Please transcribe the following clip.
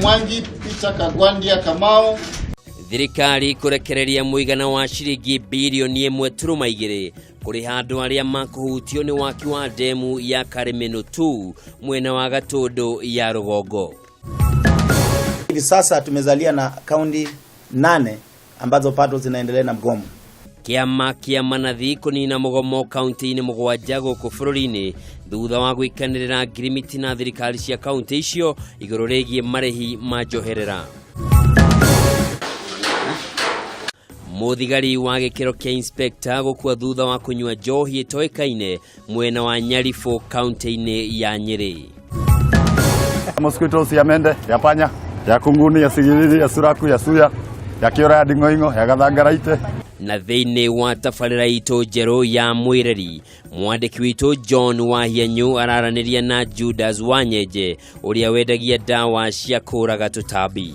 Mwangi, Peter Kagwandia Kamau. Thirikari kurekereria muigana wa ciringi bilioni 1.2 kuri handu aria makuhutio ni waki wa demu ya Karemeno 2 mwena wa Gatundu ya Rugongo. Hivi sasa tumezalia na kaunti 8 ambazo pato zinaendelea na mgomo. Kiama kia manathi kunina mugomo kaunti ni mugwanja guku bururi-ini thutha wa gwikanirira ngirimiti na thirikari cia kaunti icio iguru rigie marehi majoherera. Muthigari wa gikiro kia inspector gukua thutha wa kunywa njohi itoikaine mwena wa Nyaribo kaunti-ini ya Nyeri. Mosquitoes ya mende, ya panya, ya kunguni, ya sigiriri, ya suraku, ya suya, ya kiora, ya dingoingo, ya gathangaraite. Na thiini wa tabarĩra itu njerũ ya mwireri mwandĩki witũ John Wahianyu araraniria na Judas Wanyenje uria wendagia dawa cia kũraga tũtambi.